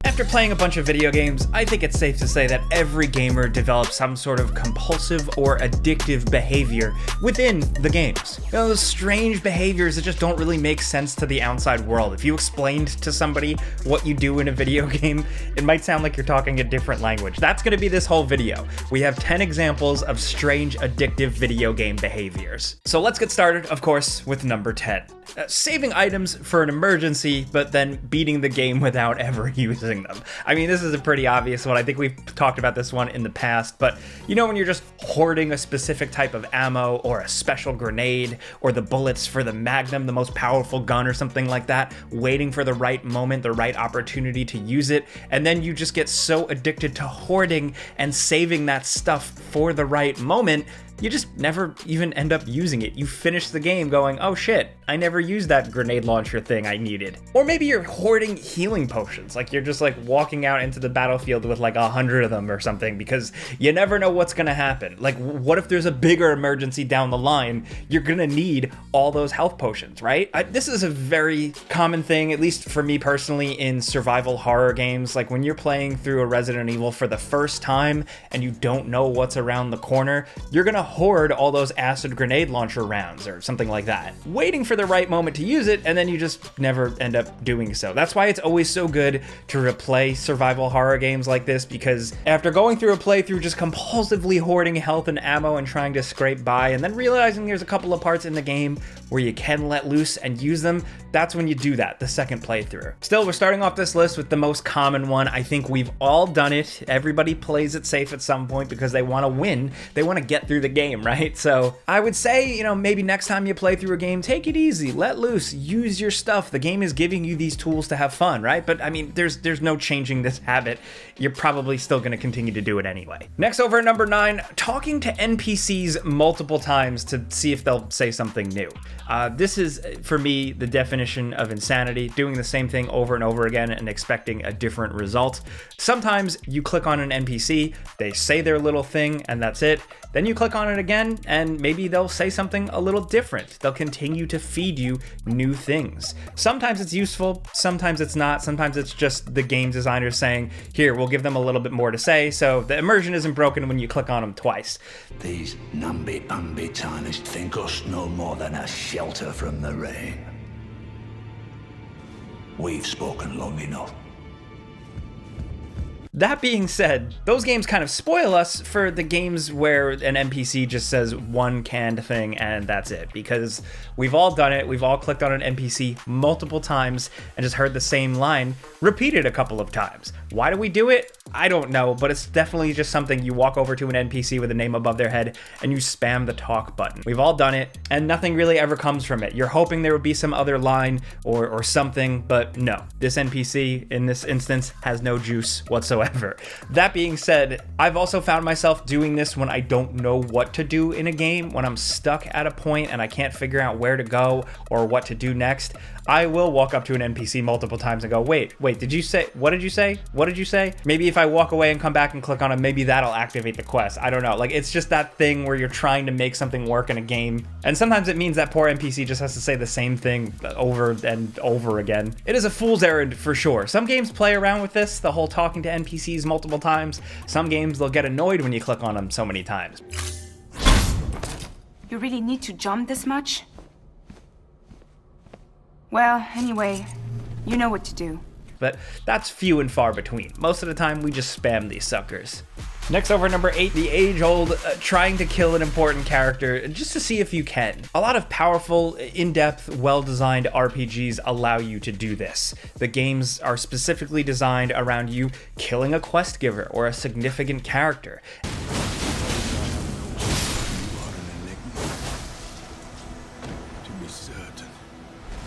After playing a bunch of video games, I think it's safe to say that every gamer develops some sort of compulsive or addictive behavior within the games. You know, those strange behaviors that just don't really make sense to the outside world. If you explained to somebody what you do in a video game, it might sound like you're talking a different language. That's gonna be this whole video. We have 10 examples of strange addictive video game behaviors. So let's get started, of course, with number 10. Saving items for an emergency, but then beating the game without ever using them. I mean, this is a pretty obvious one. I think we've talked about this one in the past, but you know when you're just hoarding a specific type of ammo or a special grenade or the bullets for the Magnum, the most powerful gun or something like that, waiting for the right moment, the right opportunity to use it, and then you just get so addicted to hoarding and saving that stuff for the right moment, you just never even end up using it. You finish the game going, oh shit, I never used that grenade launcher thing I needed. Or maybe you're hoarding healing potions, like you're just like walking out into the battlefield with like 100 of them or something because you never know what's gonna happen. Like what if there's a bigger emergency down the line? You're gonna need all those health potions, right? This is a very common thing, at least for me personally, in survival horror games. Like when you're playing through a Resident Evil for the first time and you don't know what's around the corner, you're gonna hoard all those acid grenade launcher rounds or something like that, waiting for the right moment to use it, and then you just never end up doing so. That's why it's always so good to replay survival horror games like this, because after going through a playthrough just compulsively hoarding health and ammo and trying to scrape by, and then realizing there's a couple of parts in the game where you can let loose and use them, that's when you do that, the second playthrough. Still, we're starting off this list with the most common one. I think we've all done it. Everybody plays it safe at some point because they want to win. They want to get through the game, right? So I would say, you know, maybe next time you play through a game, take it easy, let loose, use your stuff. The game is giving you these tools to have fun, right? But I mean, there's no changing this habit. You're probably still going to continue to do it anyway. Next, over at number 9, talking to NPCs multiple times to see if they'll say something new. This is, for me, the definition of insanity, doing the same thing over and over again and expecting a different result. Sometimes you click on an NPC, they say their little thing, and that's it. Then you click on it again, and maybe they'll say something a little different. They'll continue to feed you new things. Sometimes it's useful, sometimes it's not. Sometimes it's just the game designer saying, here, we'll give them a little bit more to say, so the immersion isn't broken when you click on them twice. These namby-pamby tarnished think us no more than a shelter from the rain. We've spoken long enough. That being said, those games kind of spoil us for the games where an NPC just says one canned thing and that's it, because we've all done it. We've all clicked on an NPC multiple times and just heard the same line repeated a couple of times. Why do we do it? I don't know, but it's definitely just something you walk over to an NPC with a name above their head and you spam the talk button. We've all done it and nothing really ever comes from it. You're hoping there would be some other line or something, but no. This NPC in this instance has no juice whatsoever. That being said, I've also found myself doing this when I don't know what to do in a game, when I'm stuck at a point and I can't figure out where to go or what to do next. I will walk up to an NPC multiple times and go, wait, did you say, what did you say? What did you say? Maybe if I walk away and come back and click on it, maybe that'll activate the quest. I don't know. Like, it's just that thing where you're trying to make something work in a game. And sometimes it means that poor NPC just has to say the same thing over and over again. It is a fool's errand for sure. Some games play around with this, the whole talking to NPCs multiple times. Some games, they'll get annoyed when you click on them so many times. You really need to jump this much? Well, anyway, you know what to do. But that's few and far between. Most of the time, we just spam these suckers. Next, over number 8, the age-old trying to kill an important character just to see if you can. A lot of powerful, in-depth, well-designed RPGs allow you to do this. The games are specifically designed around you killing a quest giver or a significant character.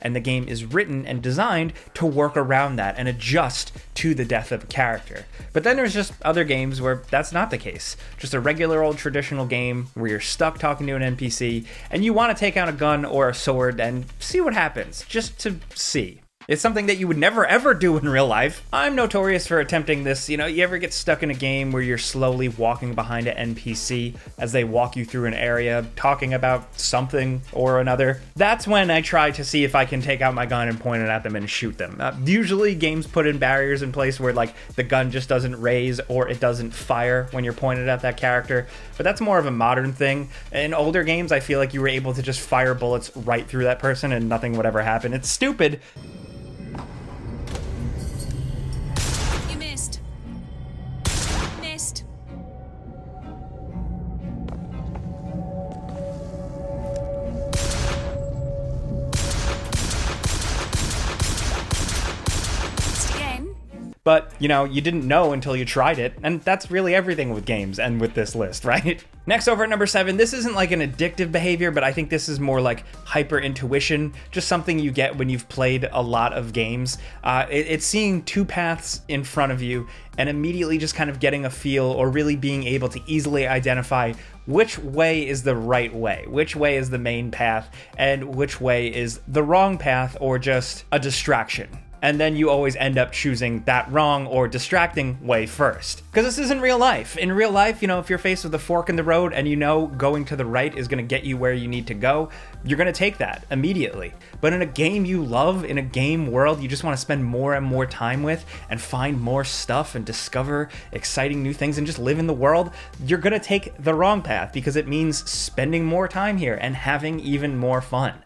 And the game is written and designed to work around that and adjust to the death of a character. But then there's just other games where that's not the case. Just a regular old traditional game where you're stuck talking to an NPC and you want to take out a gun or a sword and see what happens, just to see. It's something that you would never ever do in real life. I'm notorious for attempting this. You ever get stuck in a game where you're slowly walking behind an NPC as they walk you through an area, talking about something or another? That's when I try to see if I can take out my gun and point it at them and shoot them. Usually games put in barriers in place where like the gun just doesn't raise or it doesn't fire when you're pointed at that character, but that's more of a modern thing. In older games, I feel like you were able to just fire bullets right through that person and nothing would ever happen. It's stupid. But, you didn't know until you tried it, and that's really everything with games and with this list, right? Next, over at number 7, this isn't like an addictive behavior, but I think this is more like hyper intuition, just something you get when you've played a lot of games. It's seeing two paths in front of you and immediately just kind of getting a feel or really being able to easily identify which way is the right way, which way is the main path, and which way is the wrong path or just a distraction. And then you always end up choosing that wrong or distracting way first. Because this isn't real life. In real life, if you're faced with a fork in the road and going to the right is going to get you where you need to go, you're going to take that immediately. But in a game you love, in a game world you just want to spend more and more time with and find more stuff and discover exciting new things and just live in the world, you're going to take the wrong path because it means spending more time here and having even more fun.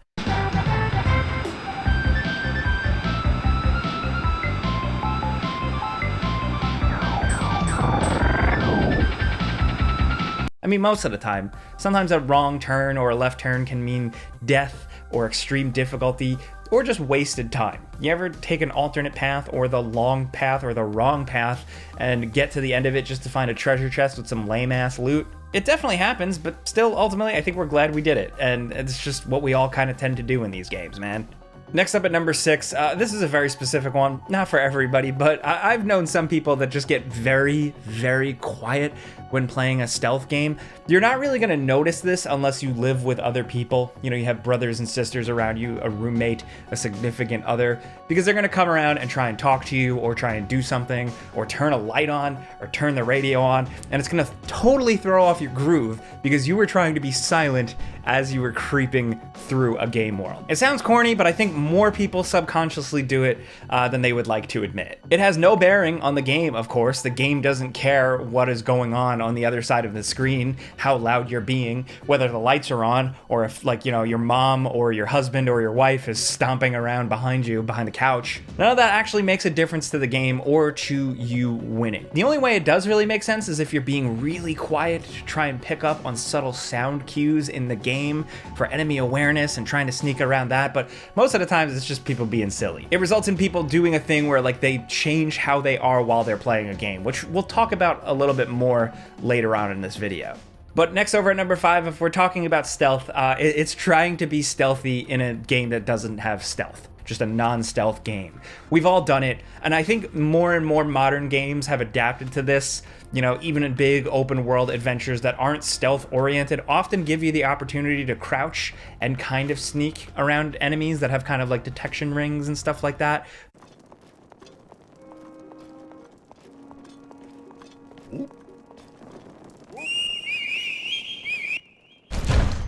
I mean, most of the time. Sometimes a wrong turn or a left turn can mean death or extreme difficulty or just wasted time. You ever take an alternate path or the long path or the wrong path and get to the end of it just to find a treasure chest with some lame-ass loot? It definitely happens, but still, ultimately, I think we're glad we did it. And it's just what we all kind of tend to do in these games, man. Next up at number 6, this is a very specific one, not for everybody, but I've known some people that just get very, very quiet when playing a stealth game. You're not really going to notice this unless you live with other people. You have brothers and sisters around you, a roommate, a significant other, because they're going to come around and try and talk to you or try and do something or turn a light on or turn the radio on, and it's going to totally throw off your groove because you were trying to be silent as you were creeping through a game world. It sounds corny, but I think more people subconsciously do it than they would like to admit. It has no bearing on the game, of course. The game doesn't care what is going on the other side of the screen, how loud you're being, whether the lights are on, or if your mom or your husband or your wife is stomping around behind you, behind the couch. None of that actually makes a difference to the game or to you winning. The only way it does really make sense is if you're being really quiet to try and pick up on subtle sound cues in the game for enemy awareness and trying to sneak around that, but most of the times it's just people being silly. It results in people doing a thing where they change how they are while they're playing a game, which we'll talk about a little bit more later on in this video. But next, over at number 5, if we're talking about stealth, it's trying to be stealthy in a game that doesn't have stealth. Just a non-stealth game. We've all done it, and I think more and more modern games have adapted to this. Even in big open world adventures that aren't stealth oriented often give you the opportunity to crouch and kind of sneak around enemies that have kind of like detection rings and stuff like that.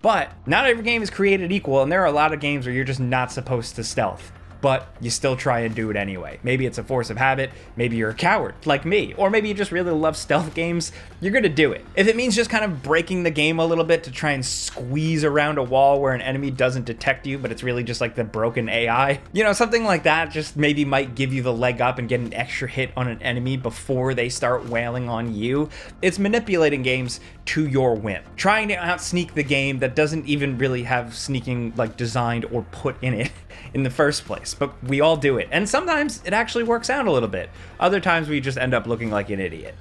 But not every game is created equal, and there are a lot of games where you're just not supposed to stealth, but you still try and do it anyway. Maybe it's a force of habit, maybe you're a coward, like me, or maybe you just really love stealth games, you're gonna do it. If it means just kind of breaking the game a little bit to try and squeeze around a wall where an enemy doesn't detect you, but it's really just like the broken AI, something like that just maybe might give you the leg up and get an extra hit on an enemy before they start wailing on you. It's manipulating games to your whim. Trying to out-sneak the game that doesn't even really have sneaking designed or put in it in the first place. But we all do it. And sometimes it actually works out a little bit. Other times we just end up looking like an idiot.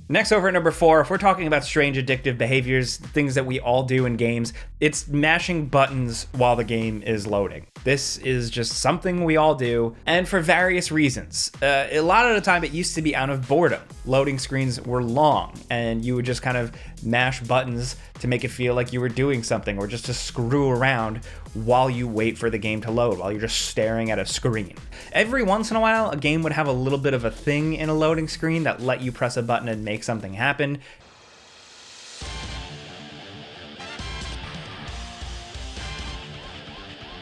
Next, over at number 4, if we're talking about strange addictive behaviors, things that we all do in games, it's mashing buttons while the game is loading. This is just something we all do, and for various reasons. A lot of the time it used to be out of boredom. Loading screens were long, and you would just kind of mash buttons to make it feel like you were doing something, or just to screw around, while you wait for the game to load, while you're just staring at a screen. Every once in a while, a game would have a little bit of a thing in a loading screen that let you press a button and make something happen.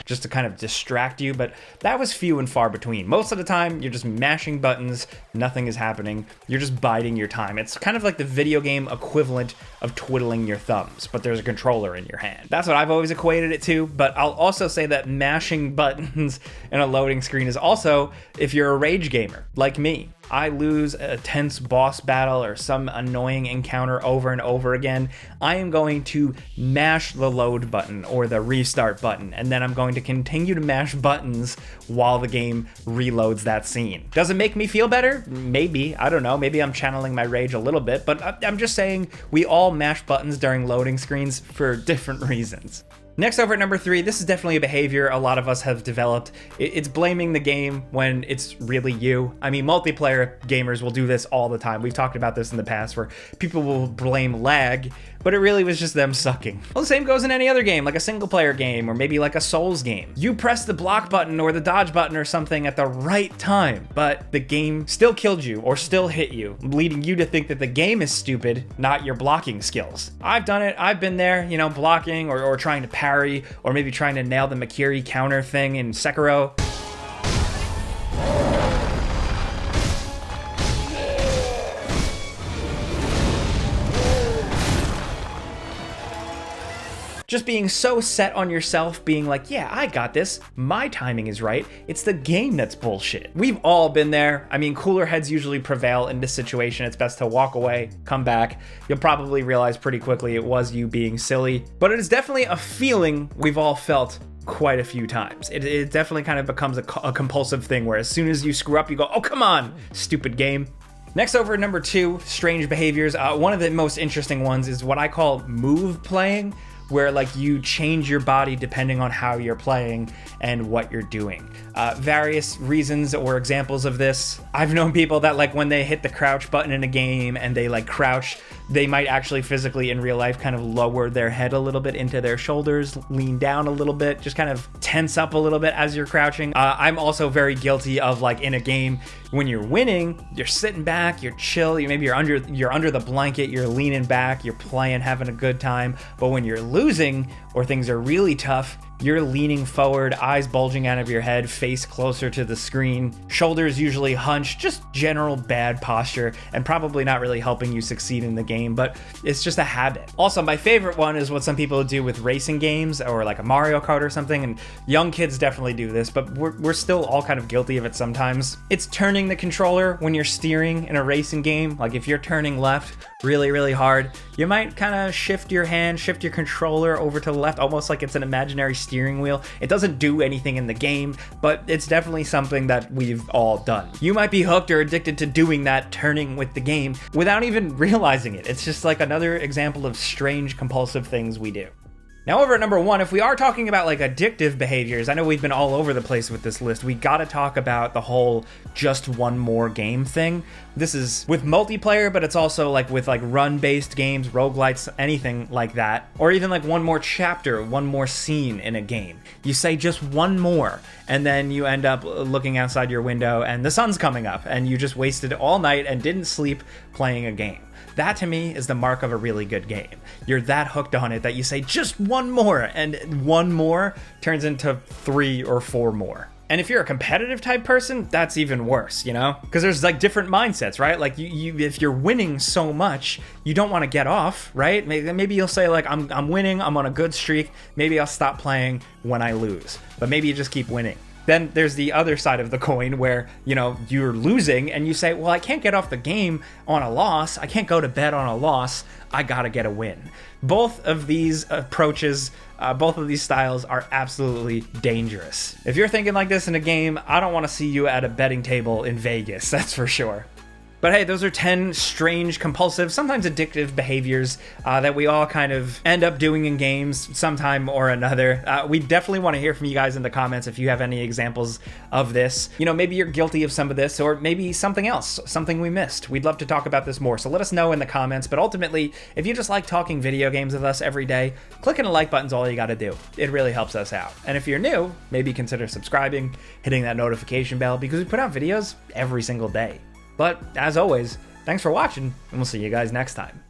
Just to kind of distract you, but that was few and far between. Most of the time, you're just mashing buttons, nothing is happening, you're just biding your time. It's kind of like the video game equivalent of twiddling your thumbs, but there's a controller in your hand. That's what I've always equated it to, but I'll also say that mashing buttons in a loading screen is also if you're a rage gamer, like me. I lose a tense boss battle or some annoying encounter over and over again, I am going to mash the load button or the restart button, and then I'm going to continue to mash buttons while the game reloads that scene. Does it make me feel better? Maybe. I don't know. Maybe I'm channeling my rage a little bit, but I'm just saying we all mash buttons during loading screens for different reasons. Next, over at number 3, this is definitely a behavior a lot of us have developed. It's blaming the game when it's really you. I mean, multiplayer gamers will do this all the time. We've talked about this in the past where people will blame lag, but it really was just them sucking. Well, the same goes in any other game, like a single player game or maybe like a Souls game. You press the block button or the dodge button or something at the right time, but the game still killed you or still hit you, leading you to think that the game is stupid, not your blocking skills. I've done it. I've been there, you know, blocking or trying to parry, or maybe trying to nail the Makiri counter thing in Sekiro. Just being so set on yourself, being like, yeah, I got this, my timing is right, it's the game that's bullshit. We've all been there. I mean, cooler heads usually prevail in this situation. It's best to walk away, come back. You'll probably realize pretty quickly it was you being silly, but it is definitely a feeling we've all felt quite a few times. It definitely kind of becomes a compulsive thing where as soon as you screw up, you go, oh, come on, stupid game. Next, over at number 2, strange behaviors. One of the most interesting ones is what I call move playing, where like you change your body depending on how you're playing and what you're doing. Various reasons or examples of this. I've known people that like when they hit the crouch button in a game and they like crouch, they might actually physically in real life kind of lower their head a little bit into their shoulders, lean down a little bit, just kind of tense up a little bit as you're crouching. I'm also very guilty of like in a game, when you're winning, you're sitting back, you're chill, maybe you're under the blanket, you're leaning back, you're playing, having a good time. But when you're losing or things are really tough, you're leaning forward, eyes bulging out of your head, face closer to the screen, shoulders usually hunched, just general bad posture, and probably not really helping you succeed in the game, but it's just a habit. Also, my favorite one is what some people do with racing games or like a Mario Kart or something, and young kids definitely do this, but we're still all kind of guilty of it sometimes. It's turning the controller when you're steering in a racing game. Like if you're turning left really, really hard, you might kind of shift your controller over to the left, almost like it's an imaginary steering wheel. It doesn't do anything in the game, but it's definitely something that we've all done. You might be hooked or addicted to doing that, turning with the game, without even realizing it. It's just like another example of strange compulsive things we do. Now, over at number 1, if we are talking about like addictive behaviors, I know we've been all over the place with this list. We gotta talk about the whole just one more game thing. This is with multiplayer, but it's also like with like run-based games, roguelites, anything like that. Or even like one more chapter, one more scene in a game. You say just one more, and then you end up looking outside your window and the sun's coming up, and you just wasted all night and didn't sleep playing a game. That to me is the mark of a really good game. You're that hooked on it that you say just one more, and one more turns into 3 or 4 more. And if you're a competitive type person, that's even worse, you know? Because there's like different mindsets, right? Like you if you're winning so much, you don't want to get off, right? Maybe you'll say like, I'm winning, I'm on a good streak, maybe I'll stop playing when I lose. But maybe you just keep winning. Then there's the other side of the coin where, you know, you're losing and you say, well, I can't get off the game on a loss. I can't go to bed on a loss. I gotta get a win. Both of these approaches, both of these styles are absolutely dangerous. If you're thinking like this in a game, I don't want to see you at a betting table in Vegas, that's for sure. But hey, those are 10 strange, compulsive, sometimes addictive behaviors that we all kind of end up doing in games sometime or another. We definitely want to hear from you guys in the comments if you have any examples of this. You know, maybe you're guilty of some of this, or maybe something else, something we missed. We'd love to talk about this more, so let us know in the comments. But ultimately, if you just like talking video games with us every day, clicking the like button's all you gotta do. It really helps us out. And if you're new, maybe consider subscribing, hitting that notification bell, because we put out videos every single day. But as always, thanks for watching, and we'll see you guys next time.